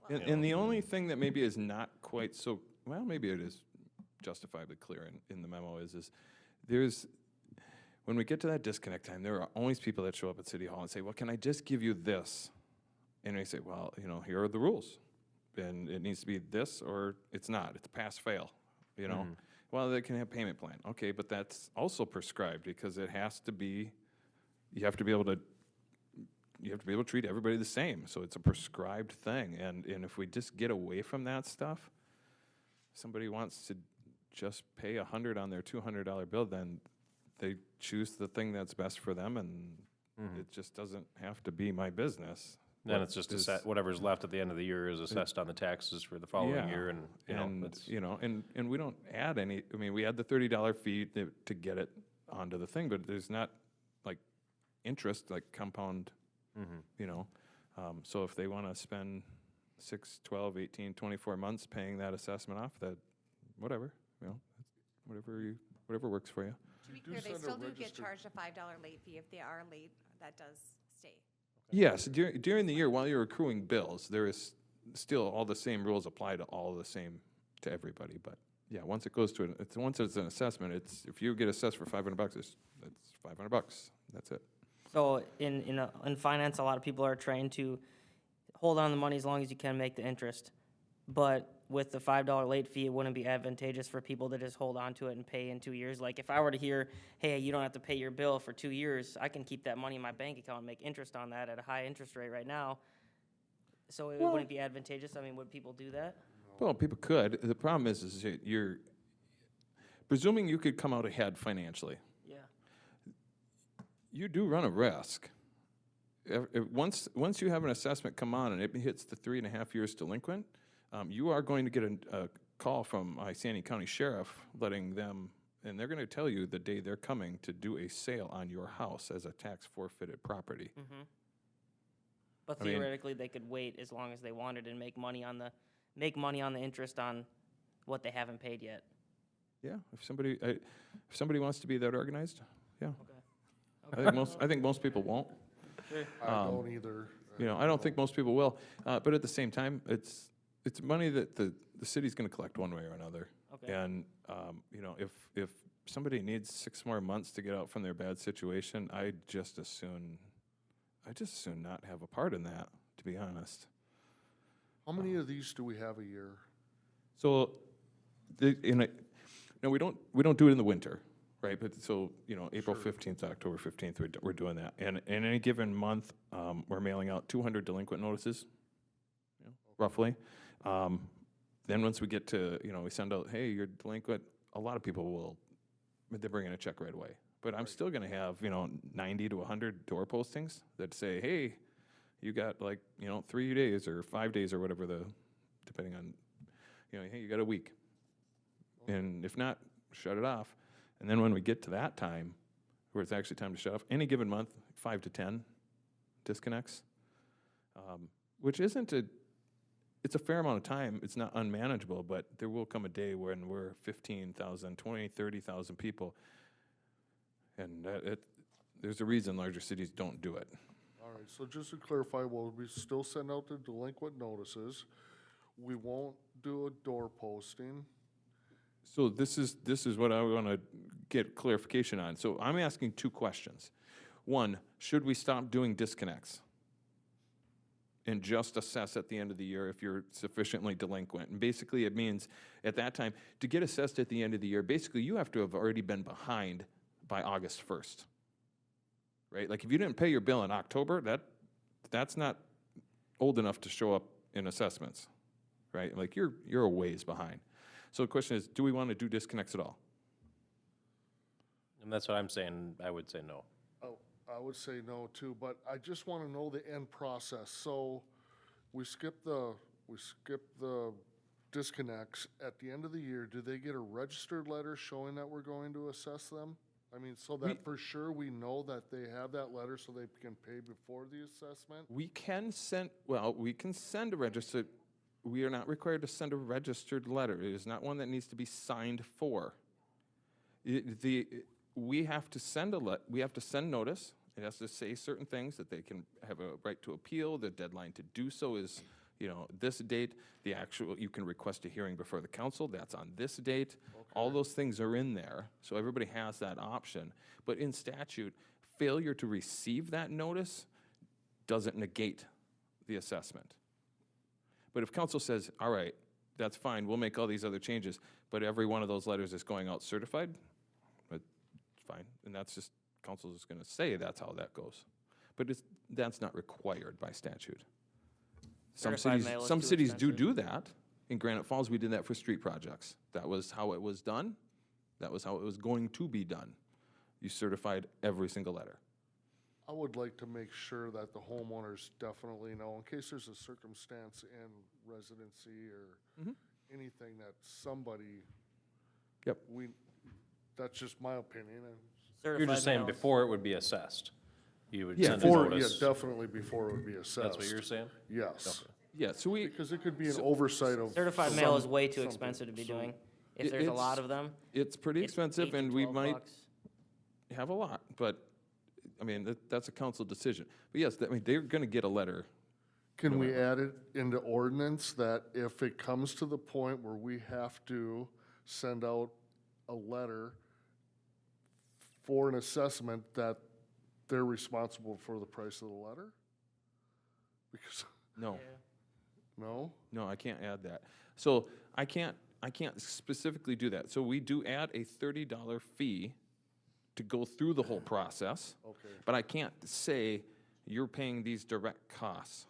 And the only thing that maybe is not quite so, well, maybe it is justifiably clear in the memo is there's, when we get to that disconnect time, there are always people that show up at City Hall and say, well, can I just give you this? And I say, well, here are the rules. And it needs to be this or it's not. It's pass fail, Well, they can have payment plan. Okay, but that's also prescribed because it has to be, you have to be able to treat everybody the same. So it's a prescribed thing. And if we just get away from that stuff, somebody wants to just pay $100 on their $200 bill, then they choose the thing that's best for them, and it just doesn't have to be my business. Then it's just whatever's left at the end of the year is assessed on the taxes for the following year, and and we don't add any. I mean, we add the $30 fee to get it onto the thing, but there's not like interest, like compound. So if they want to spend 6, 12, 18, 24 months paying that assessment off, that whatever, whatever works for you. To be clear, they still do get charged a $5 late fee if they are late. That does stay. Yes, during the year while you're accruing bills, there is still all the same rules apply to to everybody. But yeah, once it goes to once it's an assessment, if you get assessed for $500, it's $500. That's it. So in finance, a lot of people are trying to hold on to the money as long as you can make the interest. But with the $5 late fee, it wouldn't be advantageous for people to just hold on to it and pay in 2 years. Like if I were to hear, hey, you don't have to pay your bill for 2 years, I can keep that money in my bank account and make interest on that at a high interest rate right now. So it wouldn't be advantageous. I mean, would people do that? Well, people could. The problem is you're presuming you could come out ahead financially. Yeah. You do run a risk. Once you have an assessment come on and it hits the 3.5 years delinquent, you are going to get a call from Isani County Sheriff letting them, and they're going to tell you the day they're coming to do a sale on your house as a tax forfeited property. Mm-hmm. But theoretically, they could wait as long as they wanted and make money on the interest on what they haven't paid yet. Yeah, if somebody wants to be that organized, yeah. Okay. I think most people won't. Sure. I don't either. I don't think most people will. But at the same time, it's money that the city's going to collect one way or another. Okay. And if somebody needs 6 more months to get out from their bad situation, I just as soon not have a part in that, to be honest. How many of these do we have a year? So, we don't do it in the winter, right? But so April 15th, October 15th, we're doing that, and in any given month, we're mailing out 200 delinquent notices, roughly. Then once we get to we send out, hey, you're delinquent. A lot of people they bring in a check right away. But I'm still going to have 90 to 100 door postings that say, hey, you got 3 days or 5 days or whatever depending on hey, you got a week. And if not, shut it off. And then when we get to that time, where it's actually time to shut off, any given month, 5 to 10 disconnects, which it's a fair amount of time. It's not unmanageable, but there will come a day when we're 15,000, 20, 30,000 people, and there's a reason larger cities don't do it. All right, so just to clarify, will we still send out the delinquent notices? We won't do a door posting. So this is what I want to get clarification on. So I'm asking 2 questions. One, should we stop doing disconnects and just assess at the end of the year if you're sufficiently delinquent? And basically it means at that time, to get assessed at the end of the year, basically you have to have already been behind by August 1st, right? Like if you didn't pay your bill in October, that's not old enough to show up in assessments, right? Like you're a ways behind. So the question is, do we want to do disconnects at all? And that's what I'm saying. I would say no. Oh, I would say no too, but I just want to know the end process. So we skip the disconnects. At the end of the year, do they get a registered letter showing that we're going to assess them? I mean, so that for sure we know that they have that letter so they can pay before the assessment? We can send a registered, we are not required to send a registered letter. It is not one that needs to be signed for. We have to send notice. It has to say certain things, that they can have a right to appeal. The deadline to do so is, this date, you can request a hearing before the council, that's on this date. All those things are in there, so everybody has that option. But in statute, failure to receive that notice doesn't negate the assessment. But if council says, all right, that's fine, we'll make all these other changes, but every one of those letters is going out certified, it's fine. And that's just, council is gonna say that's how that goes. But that's not required by statute. Certified mail is Some too cities do expensive. that. In Granite Falls, we did that for street projects. That was how it was done. That was how it was going to be done. You certified every single letter. I would like to make sure that the homeowners definitely know, in case there's a circumstance in residency or anything that somebody. Yep. That's just my opinion. You're just saying before it would be assessed, you would Yeah, send a Before, yeah, notice. definitely before it would be assessed. That's what you're saying? Yes, Yeah, so because it could be an oversight of. Certified mail is some- way too something. expensive to be So doing. If there's a lot it's- of them. it's pretty it's expensive, 8 to and we 12 might bucks. have a lot, but, I mean, that's a council decision. But yes, they're gonna get a letter. Can we add it into ordinance that if it comes to the point where we have to send out a letter for an assessment, that they're responsible for the price of the letter? Because, No. no? No, I can't add that. So I can't specifically do that. So we do add a $30 fee to go through the whole process, Okay, but I can't say you're paying these direct costs,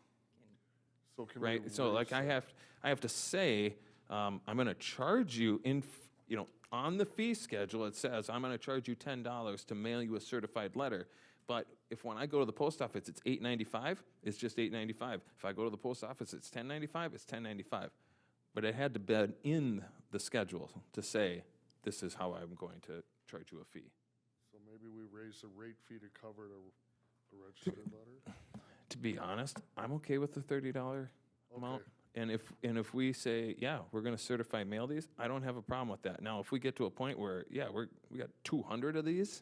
so can we? right? So like raise I have to say, I'm gonna charge you on the fee schedule, it says, I'm gonna charge you $10 to mail you a certified letter. But if when I go to the post office, it's $8.95, it's just $8.95. If I go to the post office, it's $10.95, it's $10.95. But it had to bed in the schedule to say, this is how I'm going to charge you a fee. So maybe we raise the rate fee to cover the registered letter? To be honest, I'm okay with the $30 amount. Okay. And if we say, yeah, we're gonna certify mail these, I don't have a problem with that. Now, if we get to a point where, yeah, we got 200 of these,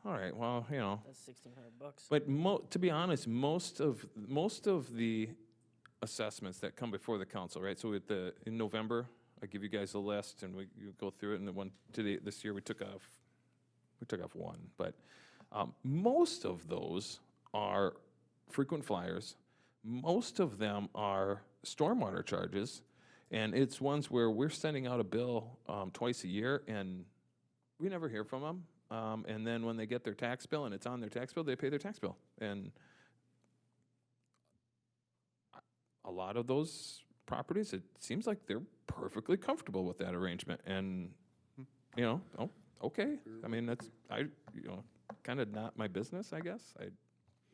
all right, well, That's $1,600. but to be honest, most of the assessments that come before the council, right? So in November, I give you guys a list and you go through it, and the one this year we took off one, but most of those are frequent flyers. Most of them are stormwater charges, and it's ones where we're sending out a bill twice a year, and we never hear from them. And then when they get their tax bill and it's on their tax bill, they pay their tax bill. And a lot of those properties, it seems like they're perfectly comfortable with that arrangement. And, okay. I mean, that's, kind of not my business, I guess.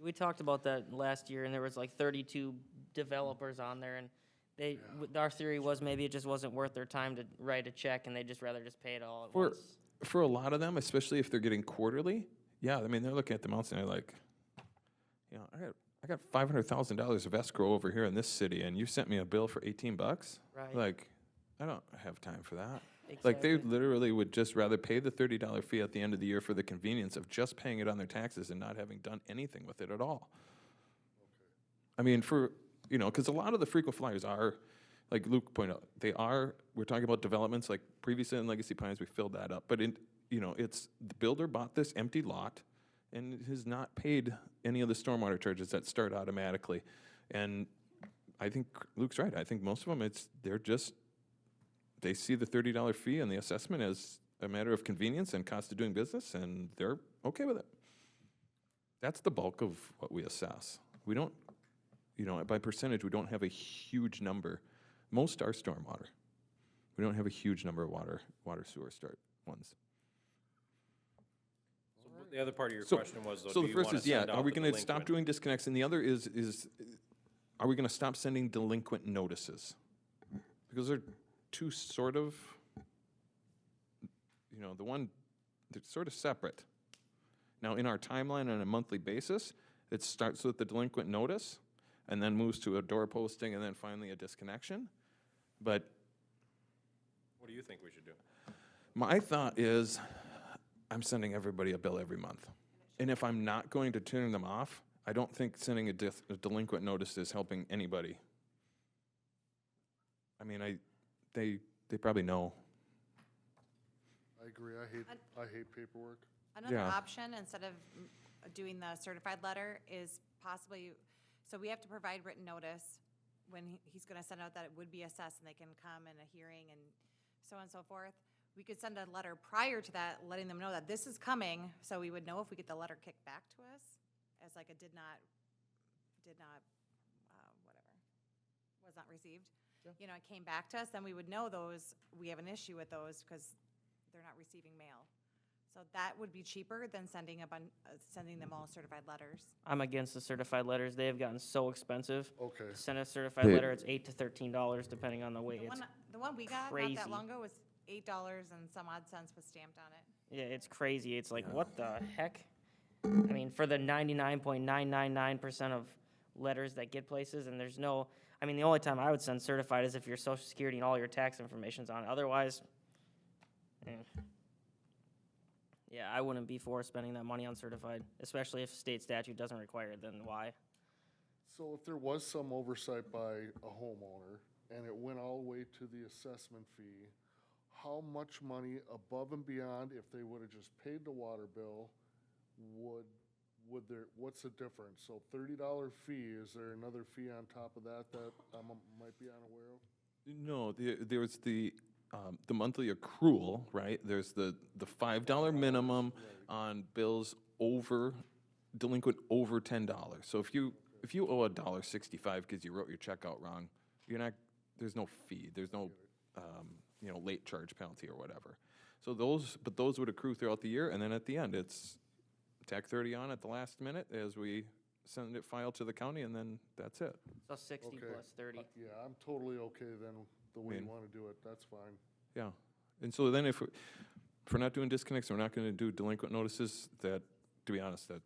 We talked about that last year, and there was like 32 developers on there, and our theory was maybe it just wasn't worth their time to write a check, and they'd just rather just pay it all at once. For a lot of them, especially if they're getting quarterly, yeah, I mean, they're looking at the amounts and they're like, I got $500,000 of escrow over here in this city, and you sent me a bill for $18. Right. Like, I don't have time for that. Like, they Exactly. literally would just rather pay the $30 fee at the end of the year for the convenience of just paying it on their taxes and not having done anything with it at all. I mean, because a lot of the frequent flyers are, like Luke pointed out, we're talking about developments like previously in Legacy Pines, we filled that up. But it's the builder bought this empty lot and has not paid any of the stormwater charges that start automatically. And I think Luke's right. I think most of them, they see the $30 fee and the assessment as a matter of convenience and cost of doing business, and they're okay with it. That's the bulk of what we assess. We don't, by percentage, we don't have a huge number. Most are stormwater. We don't have a huge number of water sewer start ones. So the other part of your So- question was, though, So do the you first want is, to yeah, send are out we the gonna stop delinquent? doing disconnects? And the other is, are we gonna stop sending delinquent notices? Because they're two sort of, the one, they're sort of separate. Now, in our timeline on a monthly basis, it starts with the delinquent notice and then moves to a door posting and then finally a disconnection. But What do you think we should do? my thought is, I'm sending everybody a bill every month. And if I'm not going to turn them off, I don't think sending a delinquent notice is helping anybody. mean, they probably know. I agree, I hate paperwork. Another Yeah. option, instead of doing the certified letter, is possibly, so we have to provide written notice when he's gonna send out that it would be assessed and they can come in a hearing and so on and so forth. We could send a letter prior to that, letting them know that this is coming, so we would know if we get the letter kicked back to us as like a did not, whatever, was not received. You know, it came back to us, then we would know those, we have an issue with those because they're not receiving mail. So that would be cheaper than sending sending them all certified letters. I'm against the certified letters. They have gotten so expensive. Okay, To send a certified letter, it's $8 to $13 depending on the weight. The one we got not crazy. that long ago was $8 and some odd cents was stamped on it. Yeah, it's crazy. It's like, what the heck? I mean, for the 99.999% of letters that get places, and there's no, I mean, the only time I would send certified is if your social security and all your tax information's on it. Otherwise, yeah, I wouldn't be for spending that money on certified, especially if state statute doesn't require it, then why? so if there was some oversight by a homeowner and it went all the way to the assessment fee, how much money above and beyond, if they would've just paid the water bill, would there, what's the difference? So $30 fee, is there another fee on top of that I might be unaware of? No, there was the monthly accrual, right? There's the $5 minimum on bills delinquent over $10. So if you owe $1.65 because you wrote your check out wrong, there's no fee, there's no, late charge penalty or whatever. So those would accrue throughout the year, and then at the end, it's tack 30 on at the last minute as we send it filed to the county, and then that's it. So 60 Okay. plus 30. Yeah, I'm totally okay then, the way you mean- wanna do it, that's fine. Yeah, and so then if we're not doing disconnects, we're not gonna do delinquent notices, that, to be honest, that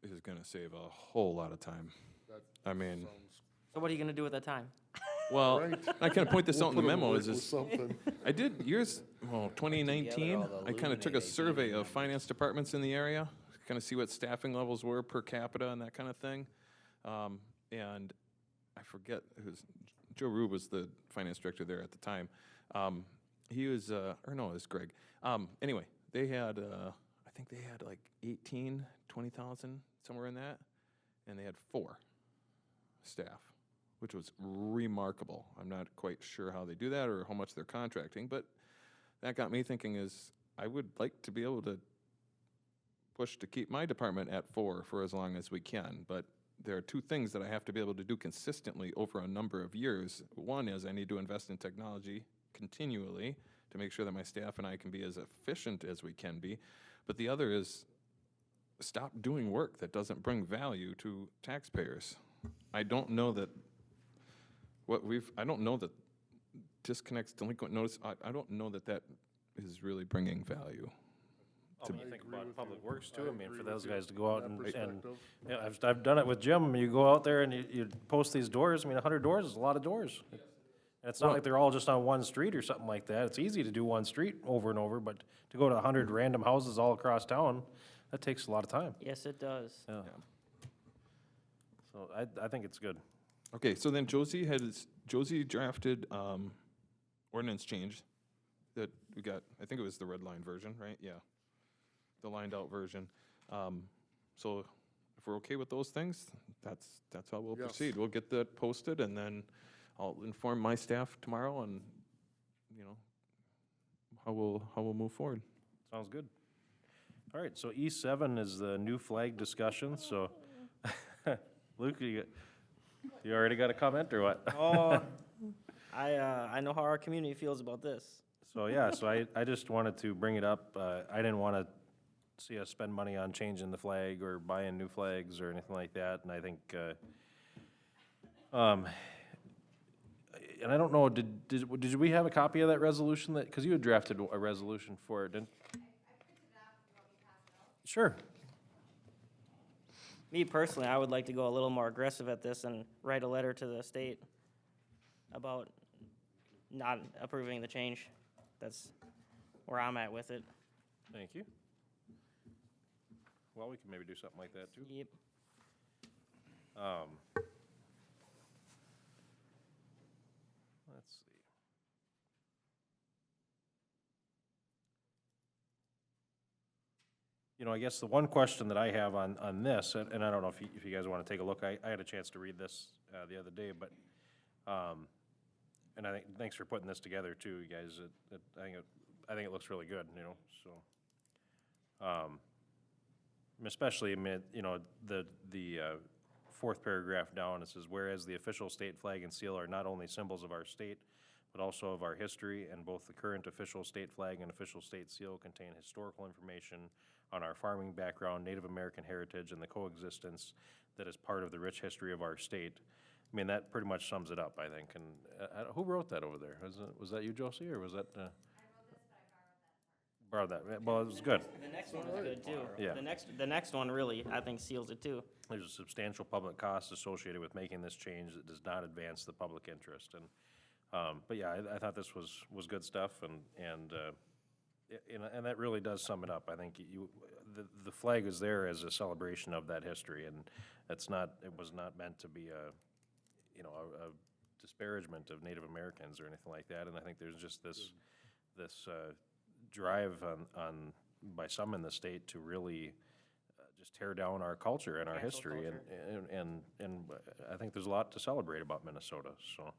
is gonna save a whole lot of time. That I mean, sounds So what are you gonna do with that time? well, right. I kind of point this We'll out in the put 'em to memo, work is with this, something. I did 2019, all the I kind of took a Illuminate survey numbers. of finance departments in the area, kind of see what staffing levels were per capita and that kind of thing. And I forget, Joe Rube was the finance director there at the time. He was, or no, it was Greg. Anyway, they had, I think they had like 20,000, somewhere in that, and they had 4 staff, which was remarkable. I'm not quite sure how they do that or how much they're contracting, but that got me thinking is I would like to be able to push to keep my department at 4 for as long as we can, but there are 2 things that I have to be able to do consistently over a number of years. One is I need to invest in technology continually to make sure that my staff and I can be as efficient as we can be, but the other is stop doing work that doesn't bring value to taxpayers. I don't know that I don't know that disconnects, delinquent notice, I don't know that is really bringing value. Oh, you think about public works too, I mean, agree for with those you guys to go out from and, that perspective. yeah, I've done it with Jim, you go out there and you post these doors, I mean, 100 doors is a lot of doors. And it's not like they're all just on one street or something like that, it's easy to do one street over and over, but to go to 100 random houses all across town, that takes a lot of time. Yes, it does. Yeah. So I think it's good. Okay, so then Josie drafted ordinance change that we got, I think it was the red line version, right? Yeah, the lined out version. So if we're okay with those things, that's how we'll Yes. proceed. We'll get that posted, and then I'll inform my staff tomorrow on, how we'll move forward. Sounds good. All right, so E7 is the new flag discussion, so Luke, you already got a comment or what? Oh, I know how our community feels about this. So, yeah, so I just wanted to bring it up. I didn't want to see us spend money on changing the flag or buying new flags or anything like that, and I think, and I don't know, did we have a copy of that resolution that, because you had drafted a resolution for it, didn't? Sure. Me personally, I would like to go a little more aggressive at this and write a letter to the state about not approving the change. That's where I'm at with it. Thank you. Well, we can maybe do something like that, too. Yep. Let's see. You know, I guess the one question that I have on this, and I don't know if you guys want to take a look, I had a chance to read this the other day, but, and I think, thanks for putting this together too, you guys. I think it looks really good, you know, so. Especially amid, you know, the fourth paragraph down, it says, whereas the official state flag and seal are not only symbols of our state, but also of our history, and both the current official state flag and official state seal contain historical information on our farming background, Native American heritage, and the coexistence that is part of the rich history of our state. I mean, that pretty much sums it up, I think, and who wrote that over there? Was that you, Josie, or was that? I wrote this, but I borrowed that. Well, it was good. The next one is good too. Yeah. The next one really, I think, seals it too. There's a substantial public cost associated with making this change that does not advance the public interest, and, but yeah, I thought this was good stuff, and that really does sum it up. I think the flag is there as a celebration of that history, and it was not meant to be a disparagement of Native Americans or anything like that, and I think there's just this drive on by some in the state to really just tear down our culture and our Cancel history, culture. and I think there's a lot to celebrate about Minnesota, so.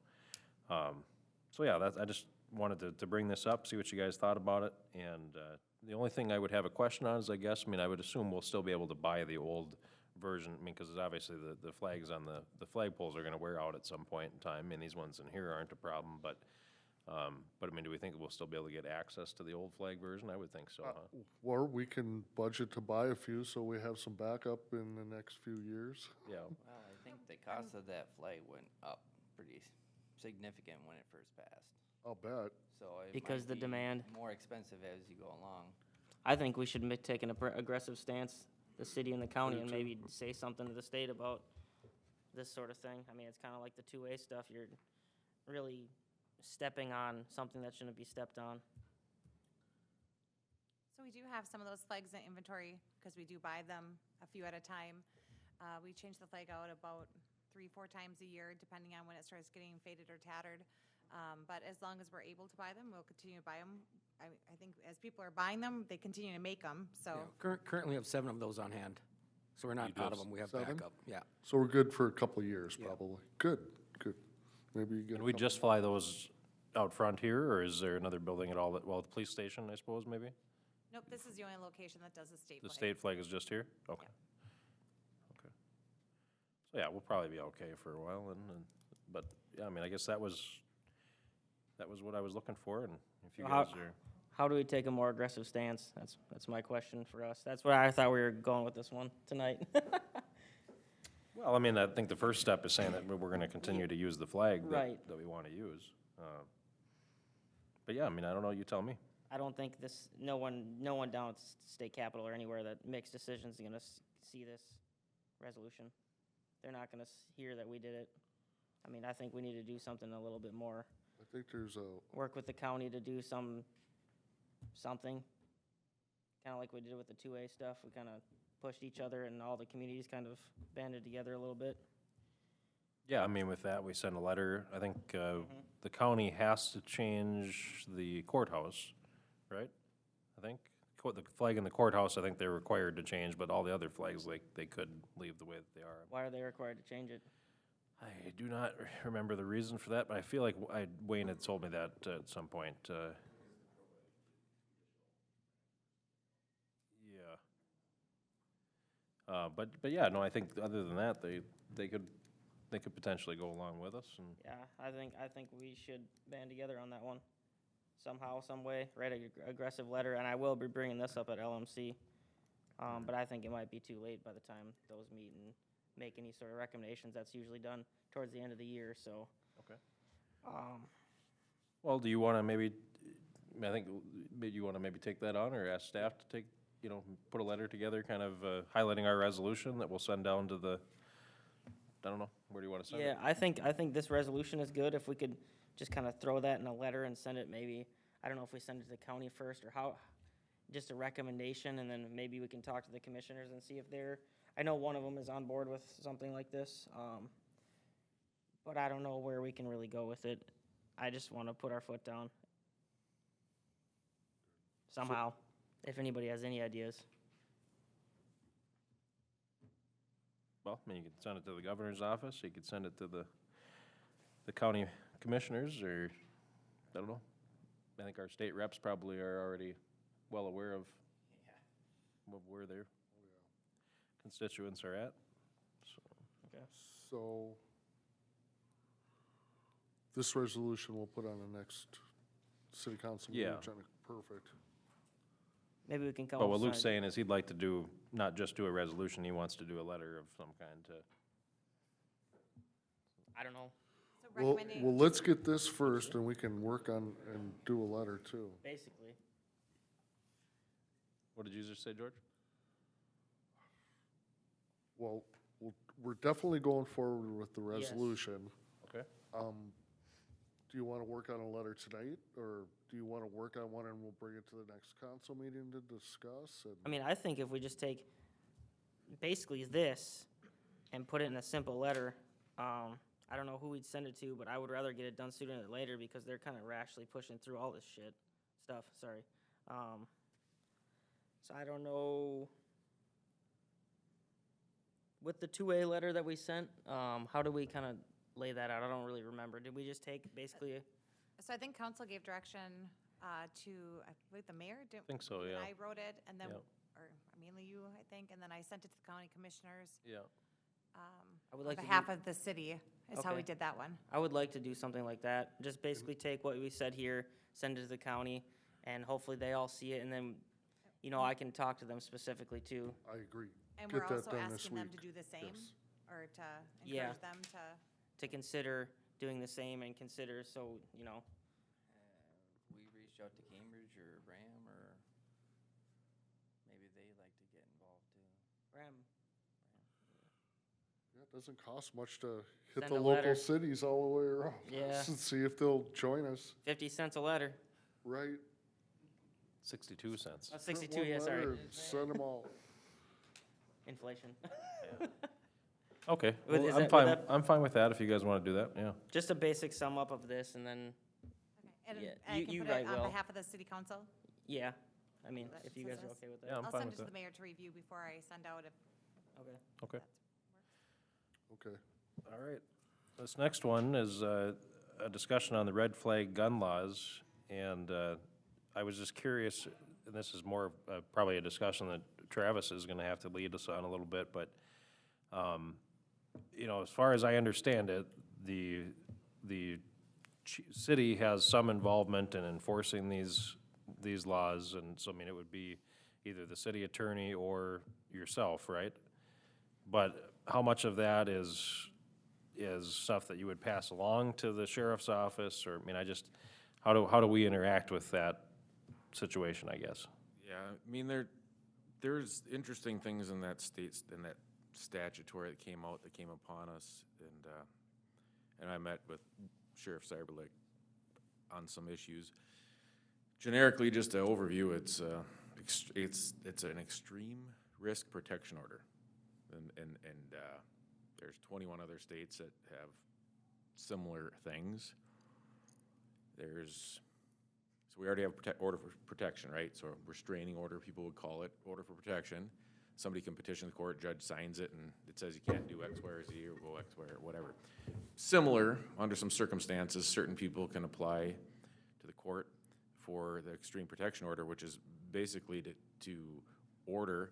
So yeah, I just wanted to bring this up, see what you guys thought about it, and the only thing I would have a question on is, I mean, I would assume we'll still be able to buy the old version, I mean, because obviously the flags on the flagpoles are gonna wear out at some point in time, and these ones in here aren't a problem, but I mean, do we think we'll still be able to get access to the old flag version? I would think so, huh? Or we can budget to buy a few so we have some backup in the next few years. Yeah, Well, I think the cost of that flag went up pretty significant when it first passed. I'll bet. So it Because might the be demand. more expensive as you go along. I think we should take an aggressive stance, the city and the county, and maybe say something to the state about this sort of thing. I mean, it's kind of like the two-way stuff. You're really stepping on something that shouldn't be stepped on. So we do have some of those flags in inventory, because we do buy them a few at a time. We change the flag out about 3-4 times a year, depending on when it starts getting faded or tattered. But as long as we're able to buy them, we'll continue to buy them. I think as people are buying them, they continue to make them, so. Yeah, currently we have 7 of those on hand, so we're not You do out have of them, we have 7? backup, yeah. So we're good for a couple of years, Yeah. probably. Good. Maybe you get a and we couple- just fly those out front here, or is there another building at all that, well, the police station, I suppose, maybe? Nope, this is the only location that does the state The flag. state flag is just here? Okay. Okay. So, yeah, we'll probably be okay for a while, but, yeah, I mean, I guess that was what I was looking for, and if you How- guys are, How do we take a more aggressive stance? That's my question for us. That's what I thought we were going with this one tonight. well, I mean, I think the first step is saying that we're gonna continue to use the flag Right. that we wanna use. But, yeah, I mean, I don't know, you tell me. I don't think no one down at state capitol or anywhere that makes decisions is gonna see this resolution. They're not gonna hear that we did it. I mean, I think we need to do something a little bit more. I think there's Work with the county to do something, kinda like we did with the 2A stuff. We kinda pushed each other and all the communities kind of banded together a little bit. Yeah, I mean, with that, we send a letter. I think the county has to change the courthouse, right? I think, the flag in the courthouse, I think they're required to change, but all the other flags, like, they could leave the way that they are. Why are they required to change it? I do not remember the reason for that, but I feel like Wayne had told me that at some point. Yeah. But yeah, no, I think other than that, they could potentially go along with us, and Yeah, I think we should band together on that one. Somehow, some way, write an aggressive letter, and I will be bringing this up at LMC. But I think it might be too late by the time those meet and make any sort of recommendations. That's usually done towards the end of the year, so. Okay. Um, Well, do you want to maybe, I think, maybe you want to maybe take that on, or ask staff to take, put a letter together, kind of highlighting our resolution that we'll send down to the, I don't know, where do you want to send it? Yeah, I think this resolution is good. If we could just kind of throw that in a letter and send it maybe, I don't know if we send it to the county first or how, just a recommendation, and then maybe we can talk to the commissioners and see if I know one of them is on board with something like this, but I don't know where we can really go with it. I just want to put our foot down somehow, if anybody has any ideas. Well, I mean, you could send it to the governor's office, you could send it to the county commissioners, or, I don't know. I think our state reps probably are already well aware of where their constituents are at, so. So this resolution we'll put on the next city council meeting. Yeah. Perfect. Maybe we can come But up what with Luke's some- saying is he'd like to do, not just do a resolution, he wants to do a letter of some kind to, I don't know, So Well, recommending. well, let's get this first and we can work on and do a letter too. basically. what did you just say, George? Well, we're definitely going forward with the Yes. resolution. Okay. Do you want to work on a letter tonight, or do you want to work on one and we'll bring it to the next council meeting to discuss? And I mean, I think if we just take basically this and put it in a simple letter, I don't know who we'd send it to, but I would rather get it done sooner than later because they're kind of rashly pushing through all this stuff, sorry. So I don't know. With the 2A letter that we sent, how do we kind of lay that out? I don't really remember. Did we just take basically, So I think council gave direction to, I believe, the mayor, didn't? Think so, yeah. And I wrote it, and then, Yep. or mainly you, I think, and then I sent it to the county commissioners Yeah. I would on like to behalf do, of the city, is how we Okay. did that one. I would like to do something like that. Just basically take what we said here, send it to the county, and hopefully they all see it, and then, I can talk to them specifically too. I agree. And Get we're that also done this asking them to week. do the same, Yes. or to Yeah. encourage them to. To consider doing the same and consider, so, We reached out to Cambridge or Bram, or maybe they'd like to get involved too. Yeah, it doesn't cost much to hit Send the a local letter. cities all the way around. Yeah. And see if they'll join us, 50 cents a letter. right? 62 cents. 62, Print yeah, one sorry. letter and send them all. Inflation. Okay, Would- well, is I'm that- would fine, that- I'm fine with that if you guys want to do that, yeah. Just a basic sum up of this, and then, Okay. And Yeah, I you- can you put it write on well. behalf of the city council. yeah, I mean, That if you guys are consensus? okay with that. Yeah, I'm I'll fine send it with to that. the mayor to review before I send out if. Okay. Okay. Okay. All right. This next one is a discussion on the red flag gun laws, and I was just curious, and this is more of probably a discussion that Travis is gonna have to lead us on a little bit, but, as far as I understand it, the city has some involvement in enforcing these laws, and so, I mean, it would be either the city attorney or yourself, right? But how much of that is stuff that you would pass along to the sheriff's office, or, I mean, how do we interact with that situation, I guess? Yeah, I mean, there's interesting things in that statutory that came upon us, and I met with Sheriff Cyberlick on some issues. Generically, just to overview, it's an extreme risk protection order. And there's 21 other states that have similar things. So we already have order for protection, right? So a restraining order, people would call it, order for protection. Somebody can petition the court, judge signs it, and it says you can't do X, Y, or Z, or go X, Y, or whatever. Similar, under some circumstances, certain people can apply to the court for the extreme protection order, which is basically to order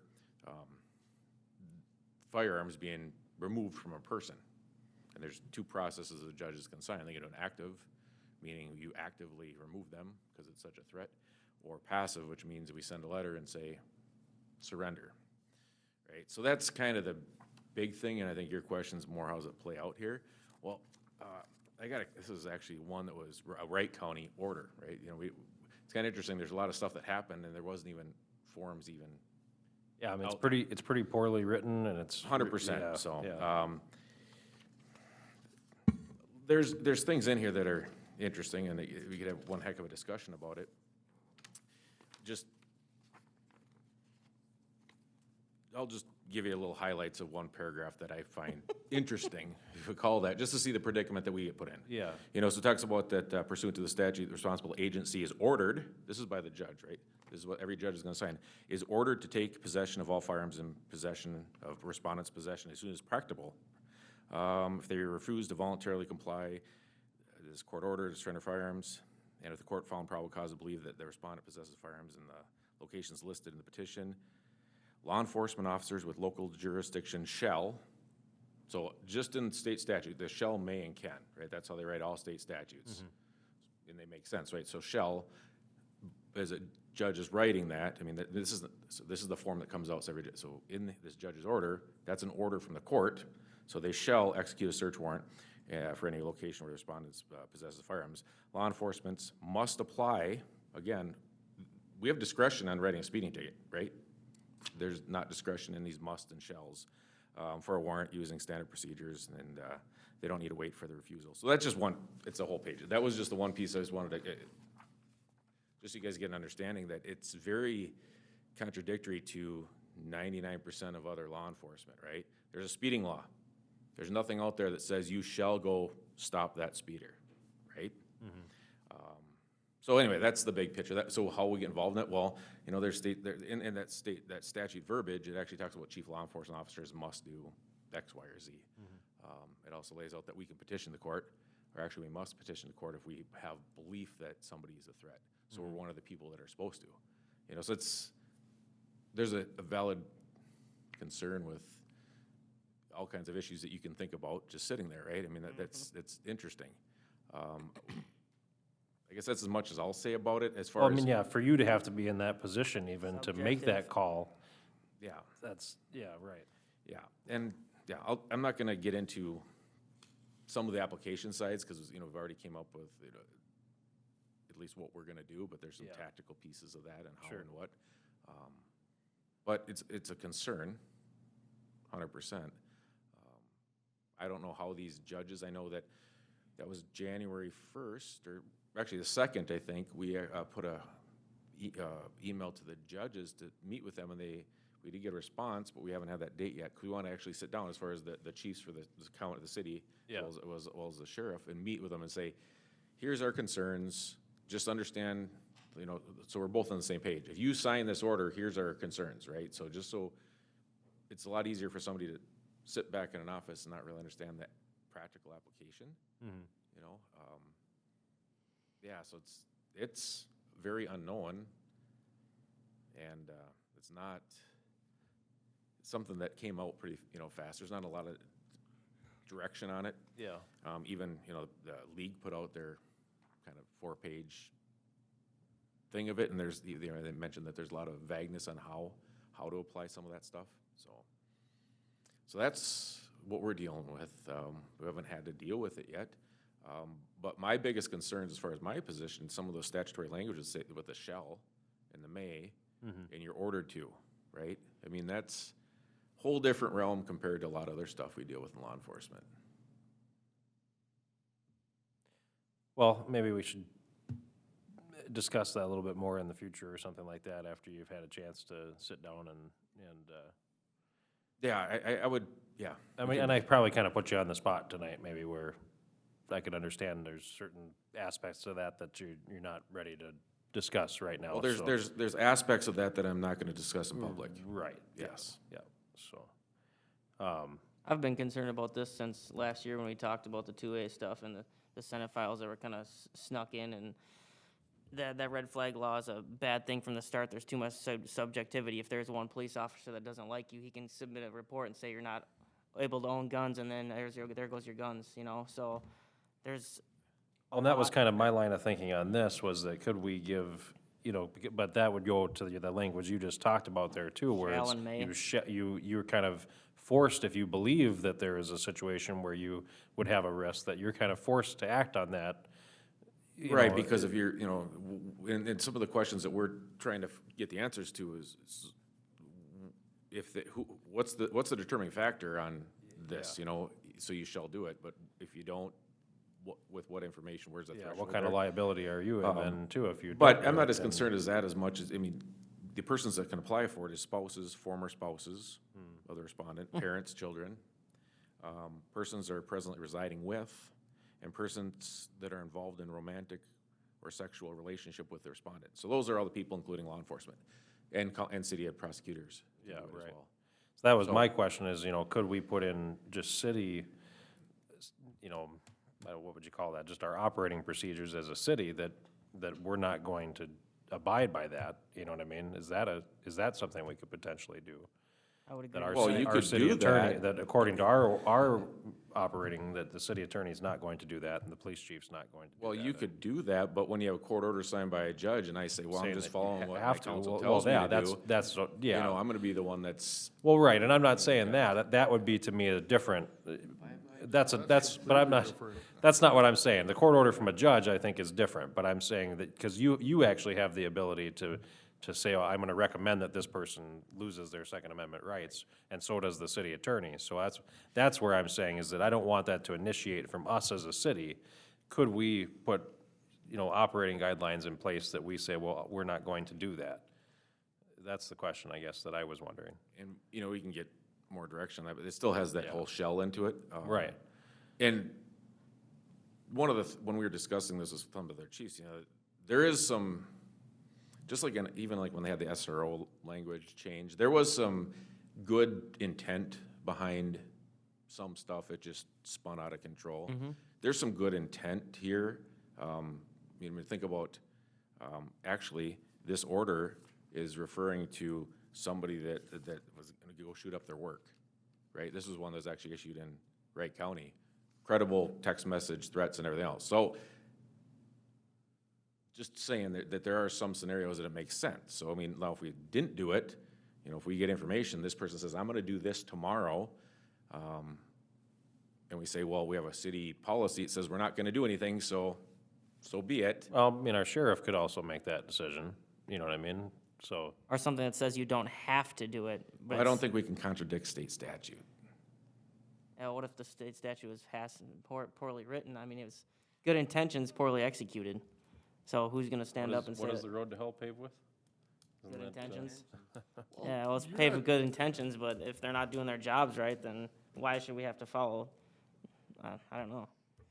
firearms being removed from a person. And there's two processes the judges can sign. They can do an active, meaning you actively remove them because it's such a threat, or passive, which means we send a letter and say, surrender, right? So that's kind of the big thing, and I think your question's more, how does it play out here? Well, this is actually one that was a Wright County order, right? It's kind of interesting, there's a lot of stuff that happened, and there wasn't even forms even. Yeah, I mean, Out- it's pretty poorly written, and it's. 100%, yeah, so, yeah. There's things in here that are interesting, and we could have one heck of a discussion about it. I'll just give you a little highlights of one paragraph that I find interesting, if we call that, just to see the predicament that we get put in. Yeah. So it talks about that pursuant to the statute, the responsible agency is ordered, this is by the judge, right? this is what every judge is gonna sign, is ordered to take possession of all firearms in possession of respondent's possession as soon as practicable. If they refuse to voluntarily comply, this court order to surrender firearms, and if the court found probable cause to believe that the respondent possesses firearms in the locations listed in the petition, law enforcement officers with local jurisdiction shall, so just in state statute, the shall, may, and can, right? That's how they write all state statutes. And they make sense, right? So shall, as a judge is writing that, I mean, this is the form that comes out every day. So in this judge's order, that's an order from the court, so they shall execute a search warrant for any location where the respondent possesses firearms. Law enforcement must apply, again, we have discretion on writing a speeding ticket, right? There's not discretion in these must and shalls for a warrant using standard procedures, and they don't need to wait for the refusal. So that's just one, it's a whole page. That was just the one piece I just wanted to, just so you guys get an understanding that it's very contradictory to 99% of other law enforcement, right? There's a speeding law. There's nothing out there that says you shall go stop that speeder, right? So anyway, that's the big picture. So how we get involved in it? Well, you know, there's in that statute verbiage, it actually talks about chief law enforcement officers must do X, Y, or Z. It also lays out that we can petition the court, or actually we must petition the court if we have belief that somebody is a threat. So we're one of the people that are supposed to. You know, so there's a valid concern with all kinds of issues that you can think about just sitting there, right? I mean, that's interesting. I guess that's as much as I'll say about it as far Well, I as. mean, yeah, for you to have to be in that position even to make that Subjective. call, Yeah, that's, yeah, right. yeah, and, yeah, I'm not gonna get into some of the application sides, because, you know, we've already came up with, you know, at least what we're gonna do, but there's some Yeah. tactical pieces of that and how Sure. and what. But it's a concern, 100%. I don't know how these judges, I know that was January 1st, or actually the 2nd, I think, we put a email to the judges to meet with them, and we did get a response, but we haven't had that date yet, because we want to actually sit down as far as the chiefs for the county, the city, Yeah. as well as the sheriff, and meet with them and say, here's our concerns, just understand, you know, so we're both on the same page. If you sign this order, here's our concerns, right? So just so, it's a lot easier for somebody to sit back in an office and not really understand that practical application, you know? Yeah, so it's very unknown, and it's not something that came out pretty, you know, fast. There's not a lot of direction on it. Yeah. Even, you know, the league put out their kind of 4-page thing of it, and there's, you know, they mentioned that there's a lot of vagueness on how to apply some of that stuff, so that's what we're dealing with. We haven't had to deal with it yet, but my biggest concerns as far as my position, some of those statutory languages say with the shall and the may, and you're ordered to, right? I mean, that's a whole different realm compared to a lot of other stuff we deal with in law enforcement. Well, maybe we should discuss that a little bit more in the future or something like that after you've had a chance to sit down and Yeah, I would, yeah. I mean, and I probably kind of put you on the spot tonight, maybe where I could understand there's certain aspects to that you're not ready to discuss right now. Well, so- there's aspects of that I'm not gonna discuss in public. Right. Yes. Yeah, so, I've been concerned about this since last year when we talked about the 2A stuff and the Senate files that were kind of snuck in, and that red flag law is a bad thing from the start. There's too much subjectivity. If there's one police officer that doesn't like you, he can submit a report and say you're not able to own guns, and then there goes your guns, you know? So there's, well, and that was kind of my line of thinking on this, was that could we give, you know, but that would go to the language you just talked about there too, where Shall it's, and may. you're kind of forced, if you believe that there is a situation where you would have a risk, that you're kind of forced to act on that. You Right, know, because if you're, you know, and some of the questions that we're trying to get the answers to is if what's the determining factor on this, you know? So you shall do it, but if you don't, with what information, where's the Yeah, threshold? what kind of there? liability are you in then too, if you don't But do I'm not it, as then- concerned as that as much as, I mean, the persons that can apply for it is spouses, former spouses of the respondent, parents, children, persons that are presently residing with, and persons that are involved in romantic or sexual relationship with the respondent. So those are all the people, including law enforcement and city prosecutors. can Yeah, do it as right. well. So that was my question is, could we put in just city, what would you call that? Just our operating procedures as a city that we're not going to abide by that, you know what I mean? Is that something we could potentially do? I would That agree. our, Well, ci- you our could city do attorney, that. that according to our operating, that the city attorney is not going to do that and the police chief's not going to do that. Well, you could do that, but when you have a court order signed by a judge and I say, well, I'm Saying just that you following what my have to. counsel Well, tells me yeah, to do, that's, you yeah. know, I'm gonna be the one that's, Well, right, and I'm not saying that would be to me a different, but I'm not, that's not what I'm saying. The court order from a judge, I think, is different, but I'm saying that, because you actually have the ability to say, oh, I'm gonna recommend that this person loses their Second Amendment rights, and so does the city attorney. So that's where I'm saying, is that I don't want that to initiate from us as a city. Could we put, operating guidelines in place that we say, well, we're not going to do that? That's the question, I guess, that I was wondering. and, we can get more direction on that, but it still has that whole shell into it. Right. And one of when we were discussing this with some of their chiefs, there is some, just like even like when they had the SRO language change, there was some good intent behind some stuff. It just spun out of control. There's some good intent here. Think about, actually, this order is referring to somebody that was gonna go shoot up their work, right? This is one that was actually issued in Wright County. Credible text message threats and everything else. So just saying that there are some scenarios that it makes sense. So, now if we didn't do it, if we get information, this person says, I'm gonna do this tomorrow, and we say, well, we have a city policy, it says we're not gonna do anything, so be it. Well, our sheriff could also make that decision, you know what I mean? So, Or something that says you don't have to do it. But I don't it's- think we can contradict state statute. What if the state statute was passed and poorly written? It was good intentions, poorly executed. So who's gonna stand up and say what is that? the road to hell paved with? Isn't Good that, intentions? Yeah, well, it's paved with good intentions, but if they're not doing their jobs right, then why should we have to follow? I don't know.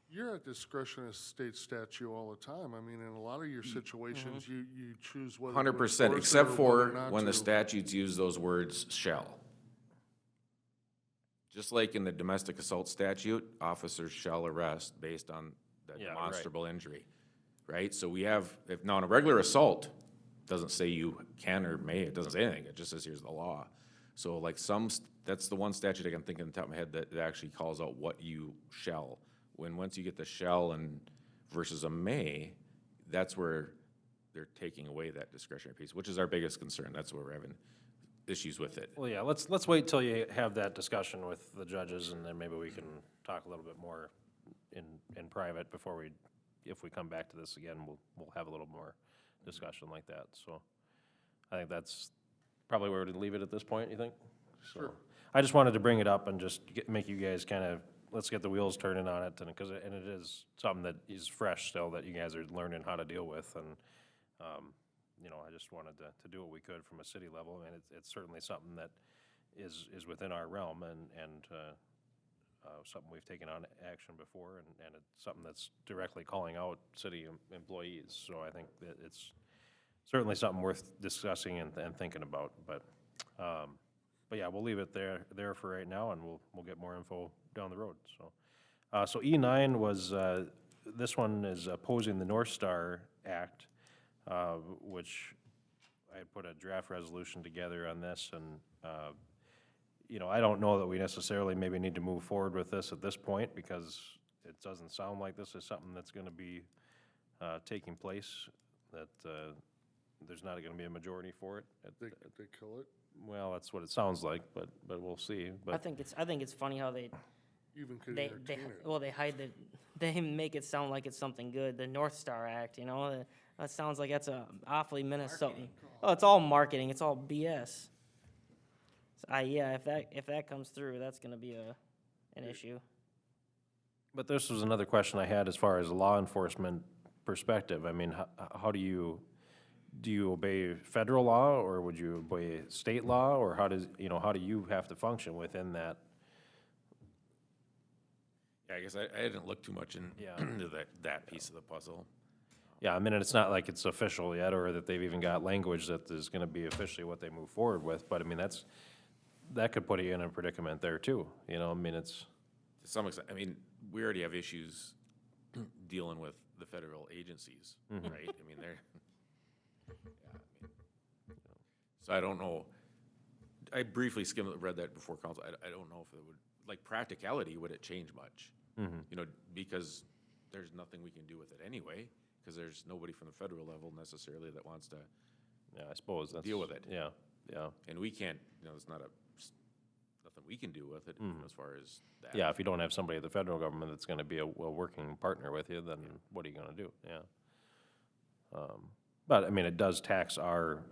You're at discretion of state statute all the time. In a lot of your situations, you choose whether to 100%, enforce it except or for whether not when the to. statutes use those words shall. Just like in the domestic assault statute, officers shall arrest based on that Yeah, right. demonstrable injury, right? So we have, if now in a regular assault, doesn't say you can or may, it doesn't say anything, it just says here's the law. So like that's the one statute I can think of on the top of my head that actually calls out what you shall. Once you get the shall and versus a may, that's where they're taking away that discretionary piece, which is our biggest concern. That's where we're having issues with it. well, yeah, let's wait till you have that discussion with the judges, and then maybe we can talk a little bit more in private before if we come back to this again, we'll have a little more discussion like that, so. I think that's probably where we'd leave it at this point, you think? Sure. I just wanted to bring it up and just make you guys let's get the wheels turning on it, and it is something that is fresh still that you guys are learning how to deal with, and, I just wanted to do what we could from a city level, and it's certainly something that is within our realm, and something we've taken on action before, and it's something that's directly calling out city employees, so I think that it's certainly something worth discussing and thinking about, but yeah, we'll leave it there for right now, and we'll get more info down the road, so. So E9 was, this one is opposing the North Star Act, which I put a draft resolution together on this, and, I don't know that we necessarily maybe need to move forward with this at this point, because it doesn't sound like this is something that's gonna be taking place, that there's not gonna be a majority for it. They kill it, Well, that's what it sounds like, but we'll see, I but, think it's funny how they even could they entertain it. well they hide they make it sound like it's something good. The North Star Act, that sounds like that's a awfully Minnesotan. Oh, it's all marketing. It's all BS. So, yeah, if that comes through, that's gonna be an issue. but this was another question I had as far as a law enforcement perspective. How do you obey federal law, or would you obey state law, or how do you have to function within that? Yeah, I guess I didn't look too much Yeah. into that piece of the puzzle. Yeah, I mean, and it's not like it's official yet, or that they've even got language that is gonna be officially what they move forward with, but I mean, that could put you in a predicament there too, you know, I mean, it's, To some extent, I mean, we already have issues dealing with the federal agencies, right? I mean, they're, yeah, I mean, so I don't know. I briefly read that before council. I don't know if it would, like practicality, would it change much? You know, because there's nothing we can do with it anyway, because there's nobody from the federal level necessarily that wants to, yeah, I suppose that's. Deal with it. Yeah, yeah. and we can't, you know, there's not nothing we can do with it, you know, as far as that. Yeah, if you don't have somebody at the federal government that's gonna be a working partner with you, then what are you gonna do? Yeah. But, I mean, it does tax our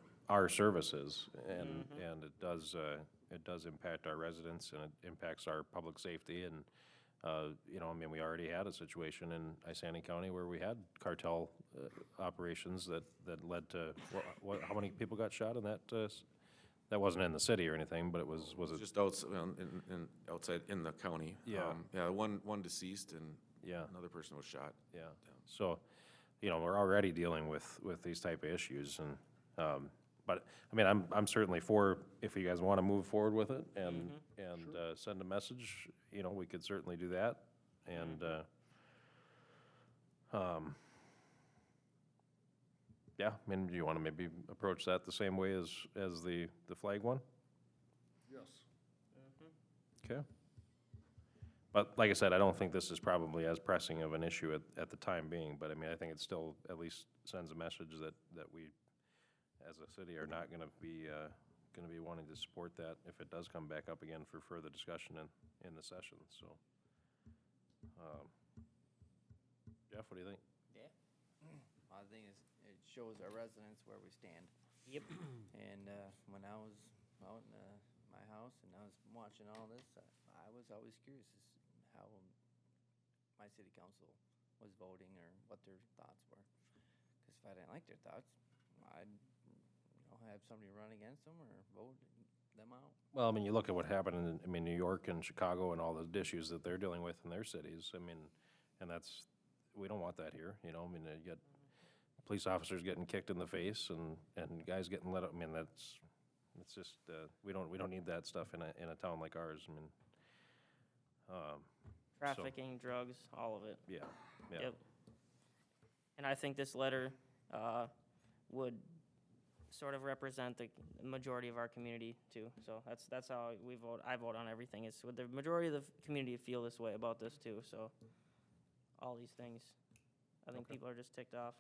services, and it does impact our residents, and it impacts our public safety, and, you know, I mean, we already had a situation in Isani County where we had cartel, operations that led to, how many people got shot in that, that wasn't in the city or anything, but it was it? Just outside, outside in the county. Yeah. Yeah, one deceased and Yeah. another person was shot. Yeah, so, you know, we're already dealing with these type of issues, and, but, I mean, I'm certainly for, if you guys wanna move forward with it and send a message, you know, we could certainly do that, and, yeah, I mean, do you wanna maybe approach that the same way as the flag one? Yes. Okay. But like I said, I don't think this is probably as pressing of an issue at the time being, but I mean, I think it still at least sends a message that we, as a city, are not gonna be wanting to support that if it does come back up again for further discussion in the session, so. Jeff, what do you think? Yeah. I think it shows our residents where we stand. Yep. And when I was out in my house and I was watching all this, I was always curious as how my city council was voting or what their thoughts were. Because if I didn't like their thoughts, I'd have somebody run against them or vote them out. Well, I mean, you look at what happened in, I mean, New York and Chicago and all the issues that they're dealing with in their cities, I mean, and that's, we don't want that here, you know, I mean, you get police officers getting kicked in the face and guys getting let up, I mean, it's just, we don't need that stuff in a town like ours, I mean, Trafficking, drugs, all of it. yeah, yeah. Yep. And I think this letter would sort of represent the majority of our community too. So that's how we vote. I vote on everything. It's with the majority of the community feel this way about this too. So all these things, I think people are just ticked off.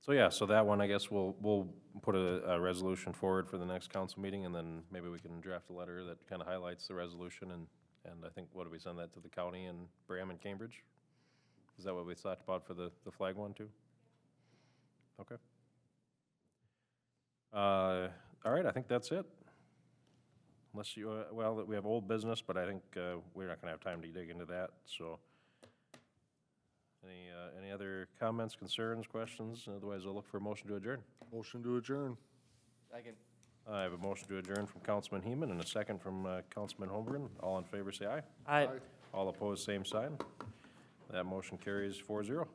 So, yeah, so that one, I guess we'll put a resolution forward for the next council meeting, and then maybe we can draft a letter that kind of highlights the resolution, and I think, what do we send that to the county and Bram and Cambridge? Is that what we thought about for the flag one too? Okay. All right, I think that's it. Unless you, well, we have old business, but I think we're not gonna have time to dig into that, so. Any other comments, concerns, questions? Otherwise, I'll look for a motion to adjourn. Motion to adjourn. Second. I have a motion to adjourn from Councilman Heeman and a second from Councilman Holmgren. All in favor, say aye. I Aye. All opposed, same sign. That motion carries 4-0.